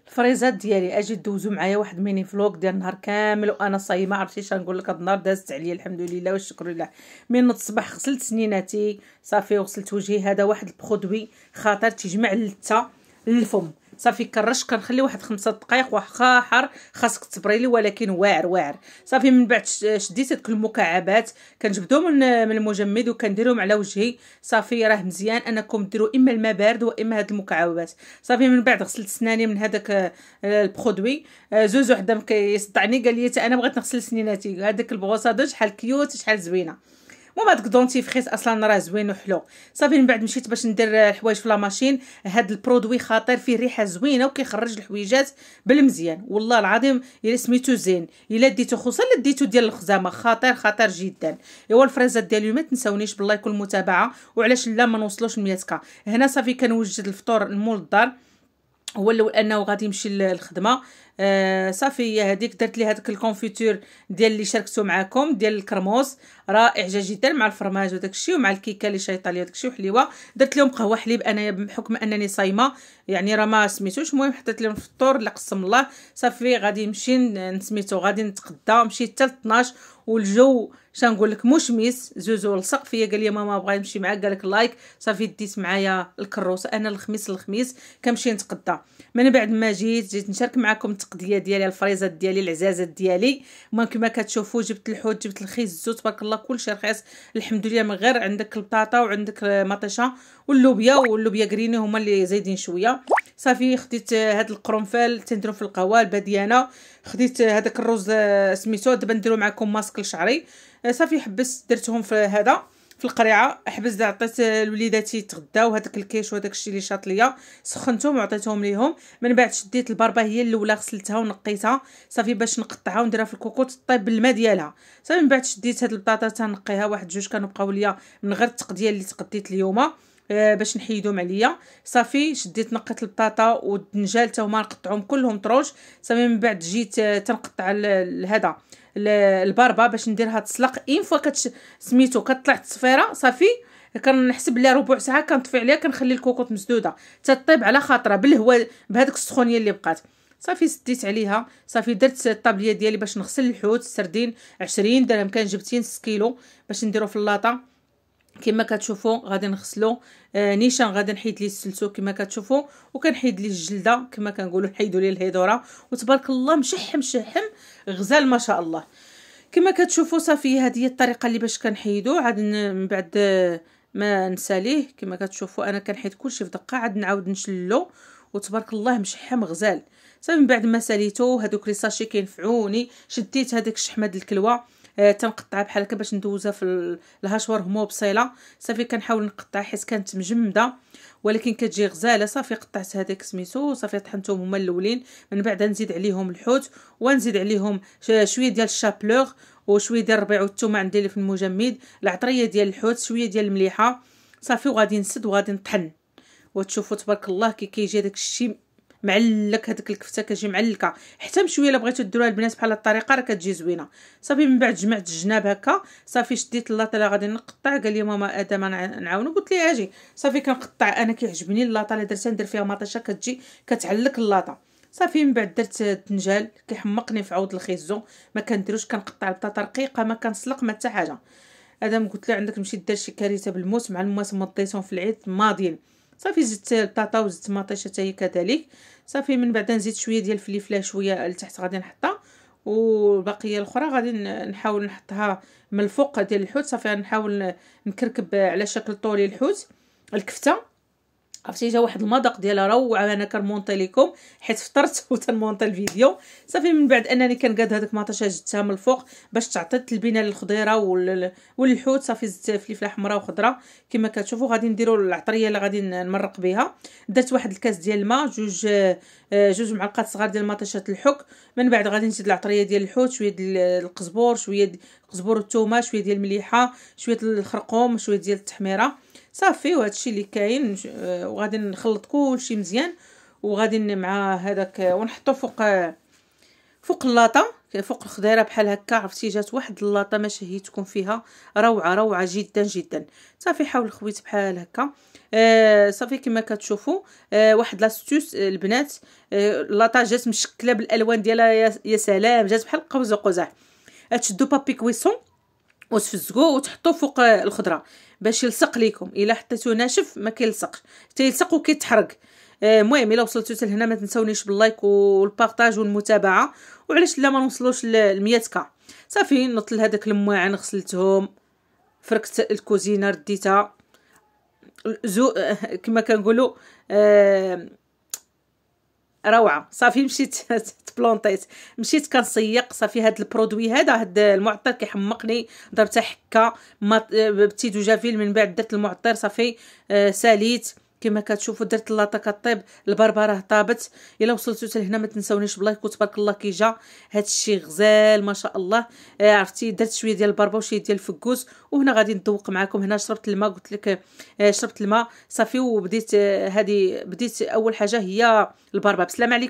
الفريزات ديالي اجي دوزو معايا واحد ميني فلوق ديال النهار كامل وانا صايمه. عرفتي شنقول لك؟ هاد النهار دازت عليا الحمد لله والشكر لله. من نوض الصباح غسلت سنيناتي صافي وغسلت وجهي. هذا واحد البرودوي خاطر تيجمع اللثه للفم. صافي كنرش كنخلي واحد 5 دقائق واخا حار خاصك تصبري لي ولكن واعر واعر. صافي من بعد شديت هذوك المكعبات كنجبدهم من المجمد وكنديرهم على وجهي. صافي راه مزيان انكم ديروا اما الماء بارد واما هاد المكعبات. صافي من بعد غسلت سناني من هذاك البرودوي. زوز وحده كيصدعني قال لي انا بغيت نغسل سنيناتي. هذاك البغوصه شحال كيوت شحال زوينه. المهم هذاك دونتيفريس اصلا راه زوين وحلو. صافي من بعد مشيت باش ندير الحوايج في لاماشين. هاد البرودوي خطير فيه ريحه زوينه وكيخرج الحويجات بالمزيان والله العظيم. الا سميتو زين الا ديتو خصوصا الا ديتو ديال الخزامه خطير خطير جدا. ايوا الفريزات ديال اليوم ما تنساونيش بالله يكون متابعه وعلاش لا ما نوصلوش 100 هنا. صافي كنوجد الفطور المول الدار هو الاول انه غادي يمشي للخدمه. صافي هي هذيك درت لي هذاك الكونفيتور ديال اللي شاركته معكم ديال الكرموس رائع جدا مع الفرماج وداك الشيء ومع الكيكه اللي شايطه لي وداك الشيء وحليوه. درت لهم قهوه حليب انا بحكم انني صايمه يعني راه ما سميتوش. المهم حطيت لهم الفطور اللي قسم الله. صافي غادي نمشي نسميتو غادي نتغدى. مشيت حتى 12 والجو شنقول لك مشمس زوزو لصق فيا. قال لي ماما بغا نمشي معاك قال لك لايك. صافي ديت معايا الكروسه. انا الخميس كنمشي نتغدى. من بعد ما جيت نشارك معكم التقديه ديالي الفريزات ديالي العزازات ديالي. المهم كما كتشوفوا جبت الحوت جبت الخيزو تبارك الله كلشي رخيص الحمد لله. من غير عندك البطاطا وعندك مطيشه واللوبيا كريني هما اللي زايدين شويه. صافي خديت هاد القرنفل تنديرو في القهوه البديانه. خديت هذاك الرز سميتو دابا نديرو معكم ماسك لشعري. صافي حبست درتهم في هذا في القريعه. حبست عطيت لوليداتي يتغداو هذاك الكيش وهذاك الشيء اللي شاط ليا سخنتهم وعطيتهم ليهم. من بعد شديت البربه هي الاولى غسلتها ونقيتها صافي باش نقطعها ونديرها في الكوكوط طيب بالماء ديالها. صافي من بعد شديت هاد البطاطا تنقيها واحد جوج كانوا بقاو ليا من غير التقديه اللي تقديت اليوم باش نحيدهم عليا. صافي شديت نقيت البطاطا والدنجال حتى هما نقطعهم كلهم طروش. صافي من بعد جيت تنقطع هذا الباربه باش نديرها تسلق اين فوا سميتو كطلع التصفيره. صافي كنحسب لها ربع ساعه كنطفي عليها كنخلي الكوكوط مسدوده تطيب على خاطرها بالهواء بهذيك السخونيه اللي بقات. صافي سديت عليها. صافي درت الطابليه ديالي باش نغسل الحوت السردين 20 درهم كان جبتين 6 كيلو باش نديرو في اللاطه. كما كتشوفوا غادي نغسلو نيشان غادي نحيد ليه السلسو كما كتشوفوا وكنحيد ليه الجلده كما كنقولوا نحيدوا ليه الهيدوره وتبارك الله مشحم غزال ما شاء الله كما كتشوفوا. صافي هذه هي الطريقه اللي باش كنحيدو. عاد من بعد ما نساليه كما كتشوفوا انا كنحيد كلشي في دقه عاد نعاود نشلو وتبارك الله مشحم غزال. صافي من بعد ما ساليتو هذوك لي ساشي كينفعوني شديت هذاك الشحمه د الكلوه تنقطعها بحال هكا باش ندوزها في الهاشوار هما بصيله. صافي كنحاول نقطع حيت كانت مجمده ولكن كتجي غزاله. صافي قطعت هذاك سميتو صافي طحنتهم هما الاولين. من بعد نزيد عليهم الحوت ونزيد عليهم شويه ديال الشابلوغ وشويه ديال الربيع والثومه عندي اللي في المجمد العطريه ديال الحوت شويه ديال المليحه. صافي وغادي نسد وغادي نطحن وتشوفوا تبارك الله كي كيجي داك الشيء معلك. هذيك الكفته كتجي معلكه حتى مشويه الا بغيتو ديروها البنات بحال الطريقه راه كتجي زوينه. صافي من بعد جمعت الجناب هكا. صافي شديت اللاطه اللي غادي نقطع. قال لي ماما ادم نعاونو قلت ليه اجي. صافي كنقطع انا كيعجبني اللاطه اللي درتها ندير فيها مطيشه كتجي كتعلك اللاطه. صافي من بعد درت الدنجال كيحمقني في عود الخيزو ما كنديروش كنقطع البطاطا رقيقه ما كنسلق ما حتى حاجه. ادم قلت له عندك تمشي دير شي كارثه بالموس مع الموس مضيتهم في العيد ماضيين. صافي زدت البطاطا وزدت مطيشه حتى هي كذلك. صافي من بعد نزيد شويه ديال الفلفله شويه لتحت غادي نحطها والبقيه الاخرى غادي نحاول نحطها من الفوق ديال الحوت. صافي نحاول نكركب على شكل طولي الحوت الكفته. عرفتي جا واحد المذاق ديالها روعه. انا كنمونطي لكم حيت فطرت وتنمونطي الفيديو. صافي من بعد انني كنقاد هذاك مطيشه جبتها من الفوق باش تعطي التلبينه للخضيره والحوت. صافي زدت فلفله حمراء وخضراء كما كتشوفوا. غادي نديروا العطريه اللي غادي نمرق بها. درت واحد الكاس ديال الماء جوج معلقات صغار ديال مطيشه الحك. من بعد غادي نزيد العطريه ديال الحوت شويه ديال القزبور شويه القزبور والثومه شويه ديال المليحه شويه الخرقوم شويه ديال التحميره. صافي وهذا الشيء اللي كاين وغادي نخلط كلشي مزيان وغادي مع هذاك ونحطو فوق اللاطه، فوق الخضيره بحال هكا، عرفتي جات واحد اللاطه ما شهيتكم فيها، روعه روعه جدا جدا. صافي حاول خويت بحال هكا. صافي كما كتشوفوا واحد لاستوس البنات. اللاطه جات مشكله بالالوان ديالها، يا سلام، جات بحال قوس وقزح. تشدوا بابي كويسون وتفزقوه وتحطوه فوق الخضره باش يلصق ليكم. الا حطيتوه ناشف ما كيلصقش، تيلصق وكيتحرق. المهم الا وصلتوا لهنا ما تنسونيش باللايك والبارطاج والمتابعه، وعلاش لا ما نوصلوش ل 100 كا. صافي نط لهذاك المواعن غسلتهم، فركت الكوزينه رديتها كما كنقولوا روعه. صافي مشيت تبلونطيت، مشيت كنسيق. صافي هاد البرودوي هاد المعطر كيحمقني، ضربت حكه بتي دوجافيل، من بعد درت المعطر. صافي ساليت كما كتشوفوا، درت اللاطه كطيب، البربه راه طابت. الا وصلتوا لهنا ما تنسونيش بلايك، وتبارك الله كيجا هادشي غزال ما شاء الله. عرفتي درت شويه ديال البربه وشويه ديال الفكوس، وهنا غادي ندوق معكم. هنا شربت الماء، قلت لك شربت الماء صافي، وبديت بديت اول حاجه هي البربه. بسلام عليكم.